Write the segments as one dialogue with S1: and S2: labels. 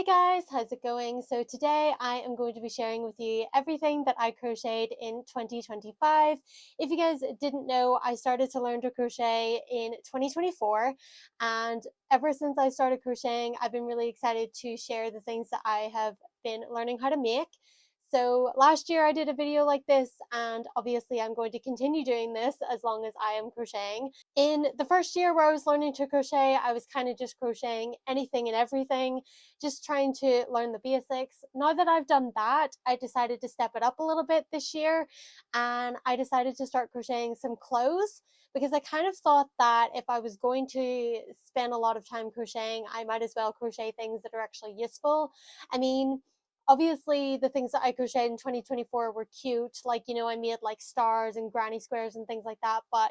S1: Hey guys, how's it going? So today I am going to be sharing with you everything that I crocheted in 2025. If you guys didn't know, I started to learn to crochet in 2024, and ever since I started crocheting, I've been really excited to share the things that I have been learning how to make. So last year I did a video like this, and obviously I'm going to continue doing this as long as I am crocheting. In the first year where I was learning to crochet, I was kind of just crocheting anything and everything, just trying to learn the basics. Now that I've done that, I decided to step it up a little bit this year, and I decided to start crocheting some clothes because I kind of thought that if I was going to spend a lot of time crocheting, I might as well crochet things that are actually useful. I mean, obviously the things that I crocheted in 2024 were cute, like, I made like stars and granny squares and things like that, but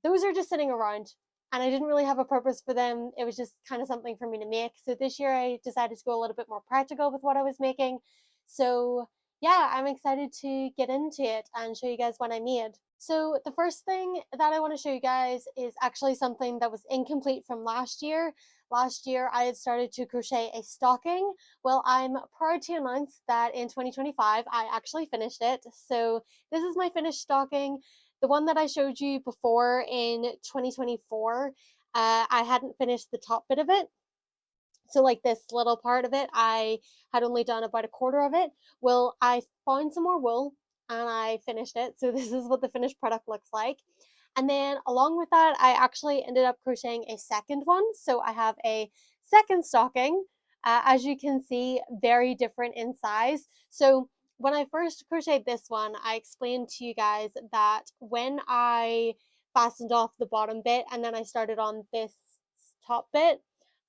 S1: those are just sitting around, and I didn't really have a purpose for them. It was just kind of something for me to make. So this year I decided to go a little bit more practical with what I was making. So yeah, I'm excited to get into it and show you guys what I made. So the first thing that I want to show you guys is actually something that was incomplete from last year. Last year I had started to crochet a stocking. Well, I'm proud to announce that in 2025 I actually finished it. So this is my finished stocking. The one that I showed you before in 2024, I hadn't finished the top bit of it. So like this little part of it, I had only done about a quarter of it. Well, I found some more wool and I finished it. So this is what the finished product looks like. And then along with that, I actually ended up crocheting a second one. So I have a second stocking. As you can see, very different in size. So when I first crocheted this one, I explained to you guys that when I fastened off the bottom bit and then I started on this top bit,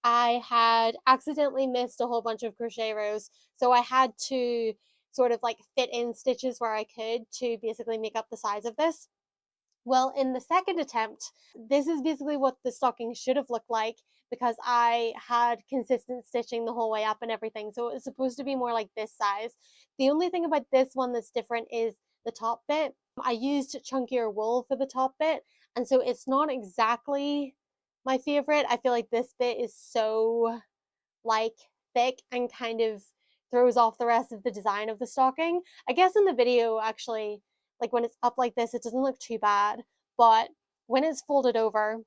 S1: I had accidentally missed a whole bunch of crochet rows. So I had to sort of like fit in stitches where I could to basically make up the size of this. Well, in the second attempt, this is basically what the stocking should have looked like because I had consistent stitching the whole way up and everything. So it was supposed to be more like this size. The only thing about this one that's different is the top bit. I used chunkier wool for the top bit, and so it's not exactly my favorite. I feel like this bit is so like thick and kind of throws off the rest of the design of the stocking. I guess in the video, actually, like when it's up like this, it doesn't look too bad, but when it's folded over,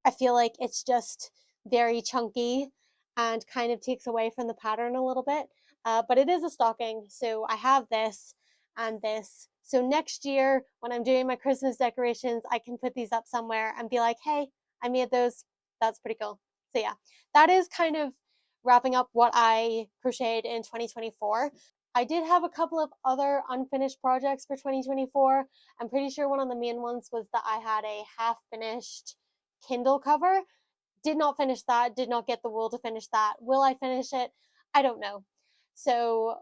S1: I feel like it's just very chunky and kind of takes away from the pattern a little bit. But it is a stocking, so I have this and this. So next year, when I'm doing my Christmas decorations, I can put these up somewhere and be like, hey, I made those. That's pretty cool. So yeah, that is kind of wrapping up what I crocheted in 2024. I did have a couple of other unfinished projects for 2024. I'm pretty sure one of the main ones was that I had a half finished Kindle cover. Did not finish that, did not get the wool to finish that. Will I finish it? I don't know. So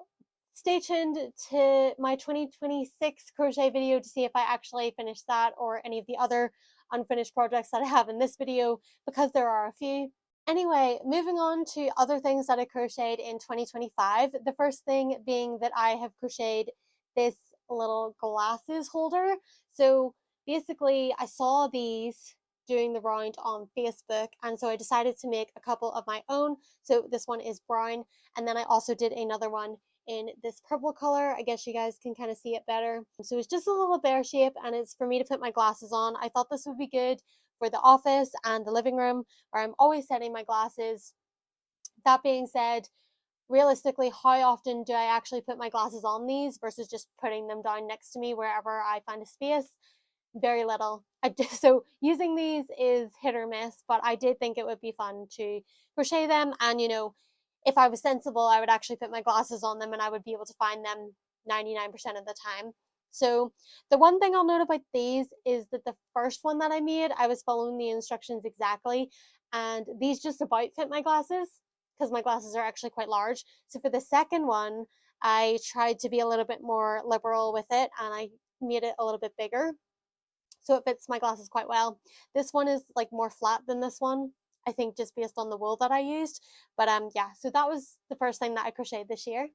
S1: stay tuned to my 2026 crochet video to see if I actually finish that or any of the other unfinished projects that I have in this video, because there are a few. Anyway, moving on to other things that I crocheted in 2025. The first thing being that I have crocheted this little glasses holder. So basically, I saw these doing the round on Facebook, and so I decided to make a couple of my own. So this one is brown, and then I also did another one in this purple color. I guess you guys can kind of see it better. So it's just a little bear shape, and it's for me to put my glasses on. I thought this would be good for the office and the living room where I'm always setting my glasses. That being said, realistically, how often do I actually put my glasses on these versus just putting them down next to me wherever I find a space? Very little. So using these is hit or miss, but I did think it would be fun to crochet them, and if I was sensible, I would actually put my glasses on them and I would be able to find them 99% of the time. So the one thing I'll note about these is that the first one that I made, I was following the instructions exactly, and these just about fit my glasses because my glasses are actually quite large. So for the second one, I tried to be a little bit more liberal with it, and I made it a little bit bigger so it fits my glasses quite well. This one is like more flat than this one, I think, just based on the wool that I used. But yeah, so that was the first thing that I crocheted this year.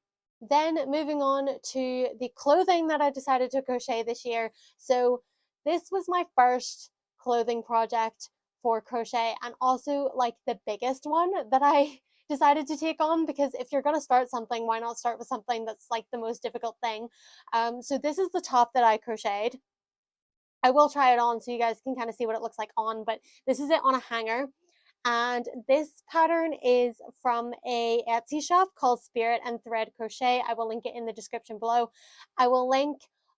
S1: Then moving on to the clothing that I decided to crochet this year. So this was my first clothing project for crochet, and also like the biggest one that I decided to take on, because if you're going to start something, why not start with something that's like the most difficult thing. So this is the top that I crocheted. I will try it on so you guys can kind of see what it looks like on, but this is it on a hanger. And this pattern is from a Etsy shop called Spirit and Thread Crochet. I will link it in the description below. I will link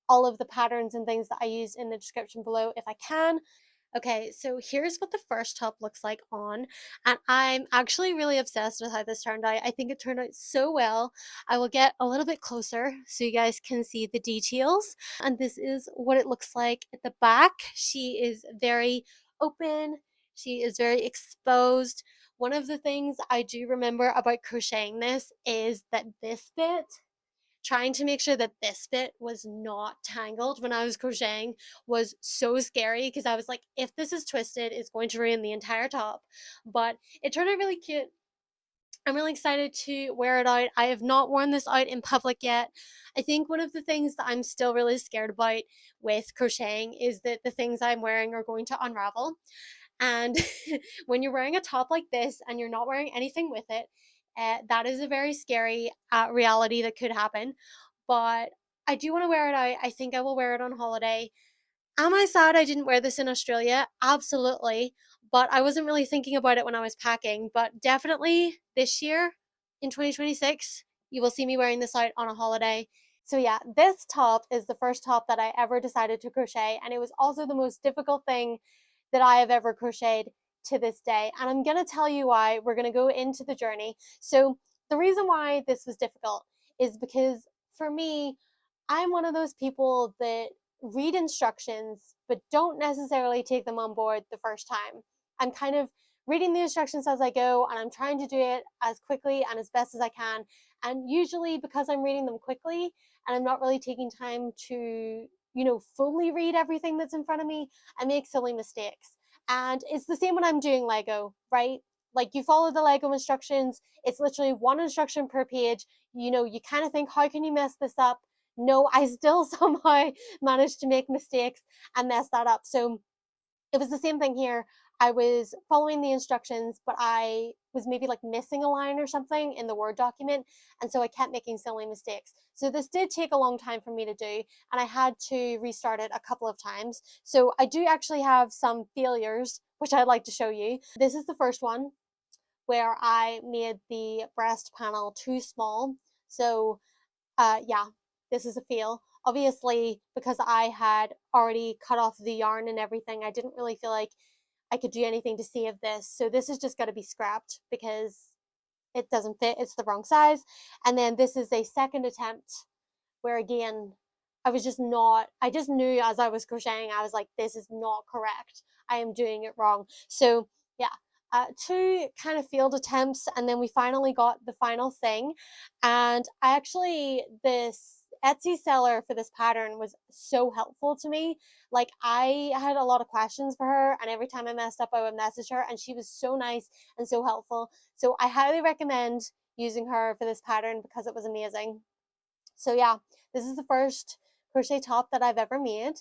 S1: all of the patterns and things that I used in the description below if I can. Okay, so here's what the first top looks like on, and I'm actually really obsessed with how this turned out. I think it turned out so well. I will get a little bit closer so you guys can see the details, and this is what it looks like at the back. She is very open, she is very exposed. One of the things I do remember about crocheting this is that this bit, trying to make sure that this bit was not tangled when I was crocheting, was so scary, because I was like, if this is twisted, it's going to ruin the entire top. But it turned out really cute. I'm really excited to wear it out. I have not worn this out in public yet. I think one of the things that I'm still really scared about with crocheting is that the things I'm wearing are going to unravel. And when you're wearing a top like this and you're not wearing anything with it, that is a very scary reality that could happen. But I do want to wear it out. I think I will wear it on holiday. Am I sad I didn't wear this in Australia? Absolutely. But I wasn't really thinking about it when I was packing. But definitely this year in 2026, you will see me wearing this out on a holiday. So, yeah, this top is the first top that I ever decided to crochet. And it was also the most difficult thing that I have ever crocheted to this day. And I'm going to tell you why. We're going to go into the journey. So, the reason why this was difficult is because for me, I'm one of those people that read instructions but don't necessarily take them on board the first time. I'm kind of reading the instructions as I go, and I'm trying to do it as quickly and as best as I can. And usually, because I'm reading them quickly and I'm not really taking time to, fully read everything that's in front of me, I make silly mistakes. And it's the same when I'm doing Lego, right? Like, you follow the Lego instructions, it's literally one instruction per page. You kind of think, how can you mess this up? No, I still somehow managed to make mistakes and mess that up. So it was the same thing here. I was following the instructions, but I was maybe like missing a line or something in the Word document. And so I kept making silly mistakes. So this did take a long time for me to do, and I had to restart it a couple of times. So I do actually have some failures, which I'd like to show you. This is the first one where I made the breast panel too small. So yeah, this is a fail. Obviously, because I had already cut off the yarn and everything, I didn't really feel like I could do anything to save this. So this is just got to be scrapped because it doesn't fit. It's the wrong size. And then this is a second attempt where, again, I just knew as I was crocheting, I was like, this is not correct. I am doing it wrong. So yeah, two kind of failed attempts, and then we finally got the final thing. And this Etsy seller for this pattern was so helpful to me. Like, I had a lot of questions for her, and every time I messed up, I would message her, and she was so nice and so helpful. So I highly recommend using her for this pattern because it was amazing. So yeah, this is the first crochet top that I've ever made.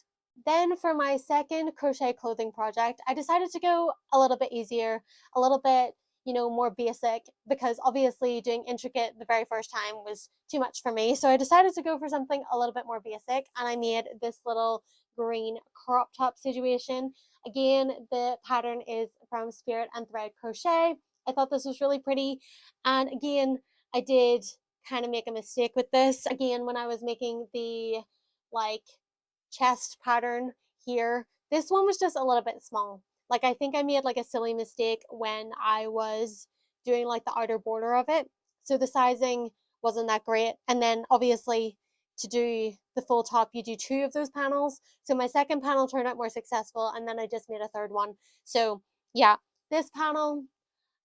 S1: Then for my second crochet clothing project, I decided to go a little bit easier, a little bit, more basic, because obviously doing intricate the very first time was too much for me. So I decided to go for something a little bit more basic, and I made this little green crop top situation. Again, the pattern is from Spirit and Thread Crochet. I thought this was really pretty. And again, I did kind of make a mistake with this. Again, when I was making the like chest pattern here, this one was just a little bit small. Like, I think I made like a silly mistake when I was doing like the outer border of it. So the sizing wasn't that great. And then obviously to do the full top, you do two of those panels. So my second panel turned out more successful, and then I just made a third one. So yeah, this panel,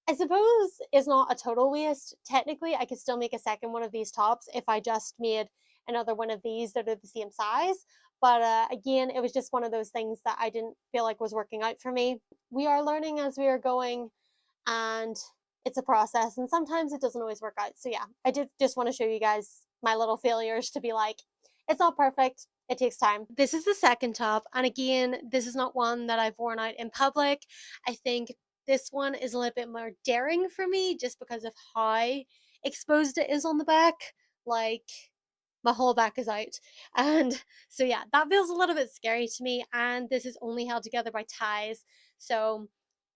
S1: I suppose, is not a total waste. Technically, I could still make a second one of these tops if I just made another one of these that are the same size. But again, it was just one of those things that I didn't feel like was working out for me. We are learning as we are going, and it's a process, and sometimes it doesn't always work out. So yeah, I did just want to show you guys my little failures to be like, it's not perfect. It takes time. This is the second top, and again, this is not one that I've worn out in public. I think This one is a little bit more daring for me just because of how exposed it is on the back. Like, my whole back is out. And so, yeah, that feels a little bit scary to me. And this is only held together by ties. So,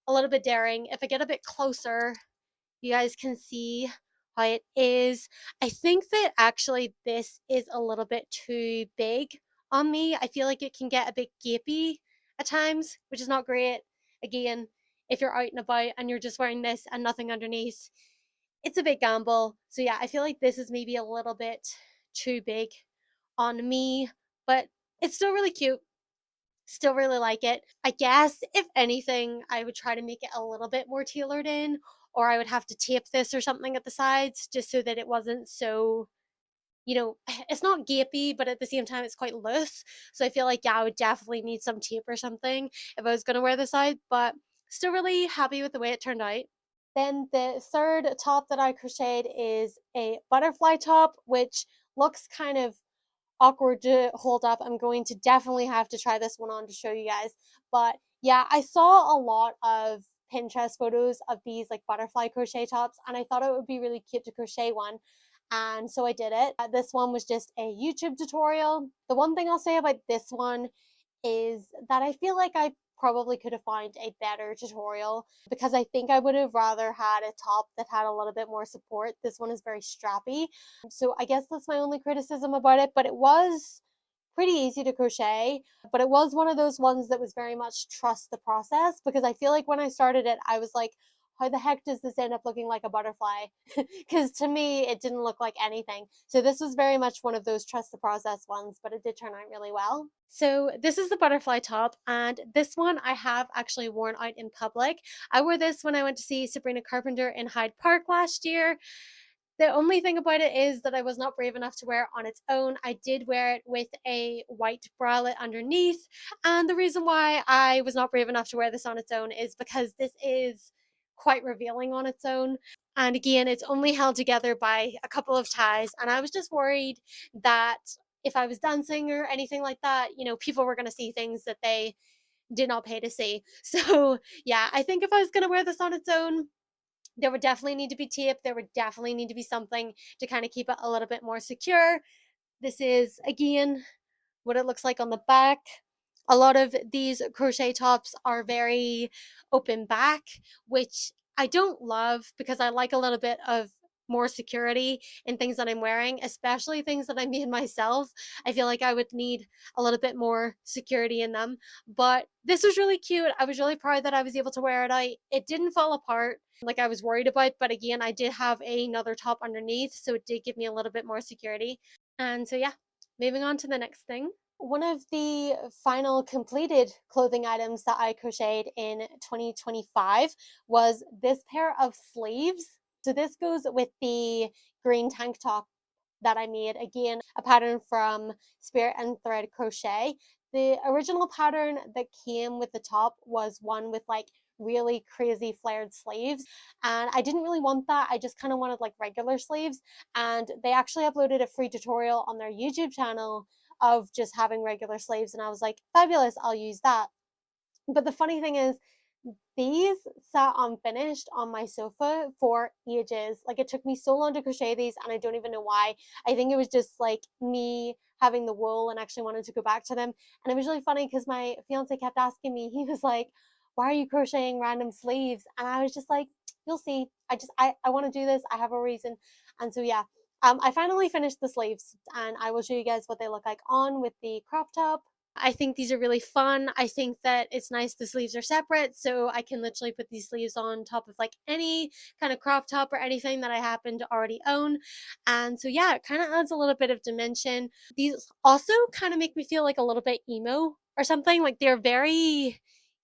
S1: a little bit daring. If I get a bit closer, you guys can see how it is. I think that actually this is a little bit too big on me. I feel like it can get a bit gapey at times, which is not great. Again, if you're out and about and you're just wearing this and nothing underneath, it's a big gamble. So yeah, I feel like this is maybe a little bit too big on me, but it's still really cute. Still really like it. I guess if anything, I would try to make it a little bit more tailored in, or I would have to tape this or something at the sides just so that it wasn't so, it's not gapey, but at the same time, it's quite loose. So I feel like, yeah, I would definitely need some tape or something if I was going to wear this out, but still really happy with the way it turned out. Then the third top that I crocheted is a butterfly top, which looks kind of awkward to hold up. I'm going to definitely have to try this one on to show you guys. But yeah, I saw a lot of Pinterest photos of these like butterfly crochet tops, and I thought it would be really cute to crochet one. And so I did it. This one was just a YouTube tutorial. The one thing I'll say about this one is that I feel like I probably could have found a better tutorial because I think I would have rather had a top that had a little bit more support. This one is very strappy. So I guess that's my only criticism about it, but it was pretty easy to crochet, but it was one of those ones that was very much trust the process because I feel like when I started it, I was like, how the heck does this end up looking like a butterfly? Because to me, it didn't look like anything. So this was very much one of those trust the process ones, but it did turn out really well. So this is the butterfly top, and this one I have actually worn out in public. I wore this when I went to see Sabrina Carpenter in Hyde Park last year. The only thing about it is that I was not brave enough to wear it on its own. I did wear it with a white bralette underneath. And the reason why I was not brave enough to wear this on its own is because this is quite revealing on its own. And again, it's only held together by a couple of ties. And I was just worried that if I was dancing or anything like that, people were going to see things that they did not pay to see. So, yeah, I think if I was going to wear this on its own, there would definitely need to be tape. There would definitely need to be something to kind of keep it a little bit more secure. This is, again, what it looks like on the back. A lot of these crochet tops are very open back, which I don't love because I like a little bit of more security in things that I'm wearing, especially things that I made myself. I feel like I would need a little bit more security in them. But this was really cute. I was really proud that I was able to wear it out. It didn't fall apart like I was worried about, but again, I did have another top underneath, so it did give me a little bit more security. And so, yeah, moving on to the next thing. One of the final completed clothing items that I crocheted in 2025 was this pair of sleeves. So this goes with the green tank top that I made. Again, a pattern from Spirit and Thread Crochet. The original pattern that came with the top was one with like really crazy flared sleeves, and I didn't really want that. I just kind of wanted like regular sleeves, and they actually uploaded a free tutorial on their YouTube channel of just having regular sleeves, and I was like, fabulous, I'll use that. But the funny thing is, these sat unfinished on my sofa for ages. Like, it took me so long to crochet these, and I don't even know why. I think it was just like me having the wool and actually wanted to go back to them. And it was really funny because my fiance kept asking me, he was like, why are you crocheting random sleeves? And I was just like, you'll see. I want to do this. I have a reason. And so yeah, I finally finished the sleeves, and I will show you guys what they look like on with the crop top. I think these are really fun. I think that it's nice the sleeves are separate, so I can literally put these sleeves on top of like any kind of crop top or anything that I happen to already own. And so yeah, it kind of adds a little bit of dimension. These also kind of make me feel like a little bit emo or something. Like, they're very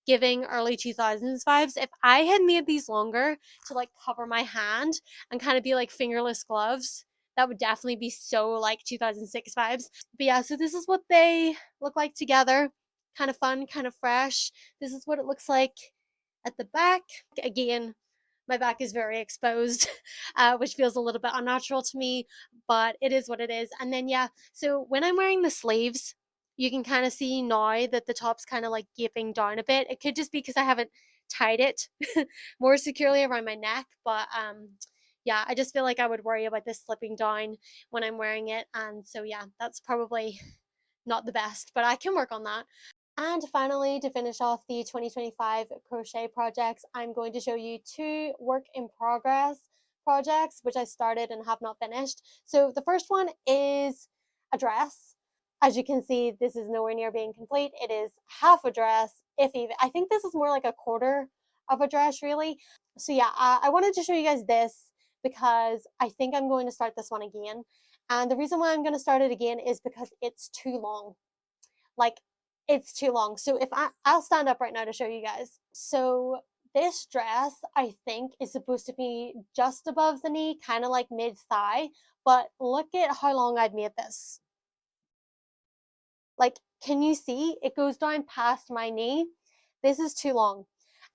S1: giving early 2000s vibes. If I had made these longer to like cover my hand and kind of be like fingerless gloves, that would definitely be so like 2006 vibes. But yeah, so this is what they look like together. Kind of fun, kind of fresh. This is what it looks like at the back. Again, my back is very exposed, which feels a little bit unnatural to me, but it is what it is. And then, yeah, so when I'm wearing the sleeves, you can kind of see now that the top's kind of like gaping down a bit. It could just be because I haven't tied it more securely around my neck, but yeah, I just feel like I would worry about this slipping down when I'm wearing it, and so yeah, that's probably not the best, but I can work on that. And finally, to finish off the 2025 crochet projects, I'm going to show you two work in progress projects which I started and have not finished. So the first one is a dress. As you can see, this is nowhere near being complete. It is half a dress, if even. I think this is more like a quarter of a dress, really. So yeah, I wanted to show you guys this because I think I'm going to start this one again. And the reason why I'm going to start it again is because it's too long. Like, it's too long. So if I'll stand up right now to show you guys. So this dress, I think, is supposed to be just above the knee, kind of like mid thigh. But look at how long I've made this. Like, can you see? It goes down past my knee. This is too long.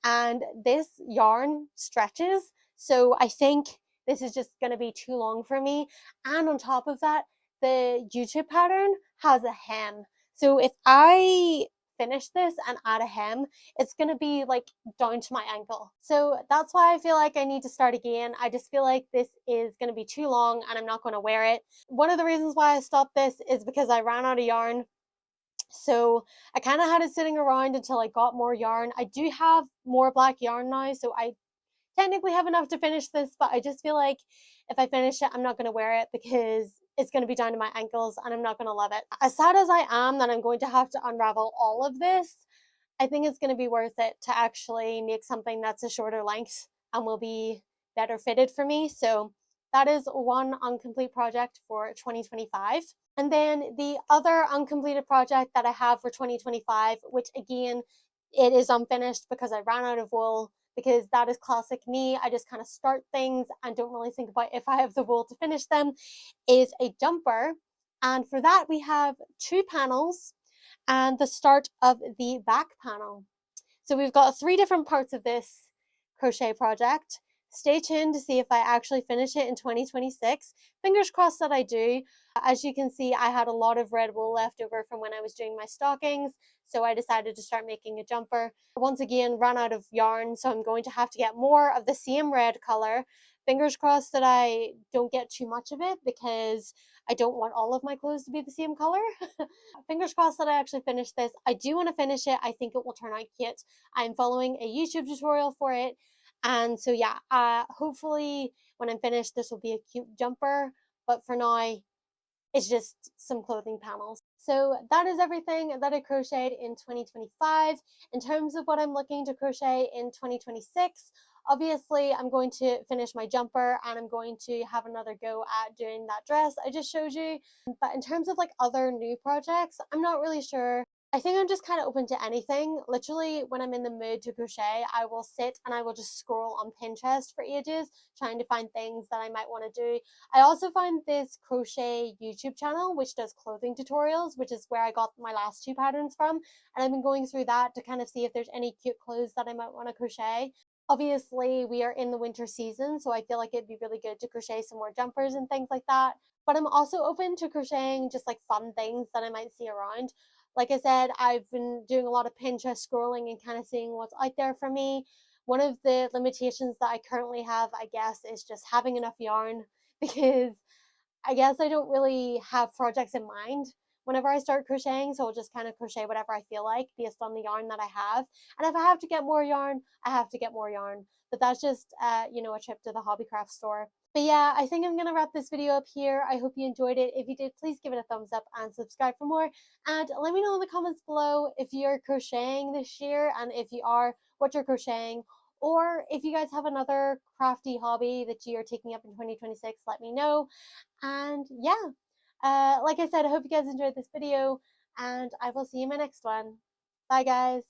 S1: And this yarn stretches. So I think this is just going to be too long for me. And on top of that, the YouTube pattern has a hem. So if I finish this and add a hem, it's going to be like down to my ankle. So that's why I feel like I need to start again. I just feel like this is going to be too long and I'm not going to wear it. One of the reasons why I stopped this is because I ran out of yarn. So I kind of had it sitting around until I got more yarn. I do have more black yarn now, so I technically have enough to finish this, but I just feel like if I finish it, I'm not going to wear it because it's going to be down to my ankles and I'm not going to love it. As sad as I am that I'm going to have to unravel all of this, I think it's going to be worth it to actually make something that's a shorter length and will be better fitted for me. So that is one incomplete project for 2025. And then the other uncompleted project that I have for 2025, which again, it is unfinished because I ran out of wool, because that is classic me. I just kind of start things and don't really think about if I have the wool to finish them, is a jumper. And for that, we have two panels and the start of the back panel. So we've got three different parts of this crochet project. Stay tuned to see if I actually finish it in 2026. Fingers crossed that I do. As you can see, I had a lot of red wool left over from when I was doing my stockings, so I decided to start making a jumper. Once again, ran out of yarn, so I'm going to have to get more of the same red color. Fingers crossed that I don't get too much of it because I don't want all of my clothes to be the same color. Fingers crossed that I actually finish this. I do want to finish it. I think it will turn out cute. I'm following a YouTube tutorial for it. And so yeah, hopefully when I'm finished, this will be a cute jumper. But for now, it's just some clothing panels. So that is everything that I crocheted in 2025. In terms of what I'm looking to crochet in 2026, obviously I'm going to finish my jumper and I'm going to have another go at doing that dress I just showed you. But in terms of like other new projects, I'm not really sure. I think I'm just kind of open to anything. Literally, when I'm in the mood to crochet, I will sit and I will just scroll on Pinterest for ages, trying to find things that I might want to do. I also find this crochet YouTube channel, which does clothing tutorials, which is where I got my last two patterns from. And I've been going through that to kind of see if there's any cute clothes that I might want to crochet. Obviously, we are in the winter season, so I feel like it'd be really good to crochet some more jumpers and things like that. But I'm also open to crocheting just like fun things that I might see around. Like I said, I've been doing a lot of Pinterest scrolling and kind of seeing what's out there for me. One of the limitations that I currently have, I guess, is just having enough yarn because I guess I don't really have projects in mind whenever I start crocheting, so I'll just kind of crochet whatever I feel like based on the yarn that I have. And if I have to get more yarn, I have to get more yarn. But that's just, a trip to the hobbycraft store. But yeah, I think I'm going to wrap this video up here. I hope you enjoyed it. If you did, please give it a thumbs up and subscribe for more. And let me know in the comments below if you're crocheting this year, and if you are, what you're crocheting. Or if you guys have another crafty hobby that you're taking up in 2026, let me know. And yeah, like I said, I hope you guys enjoyed this video, and I will see you in my next one. Bye, guys.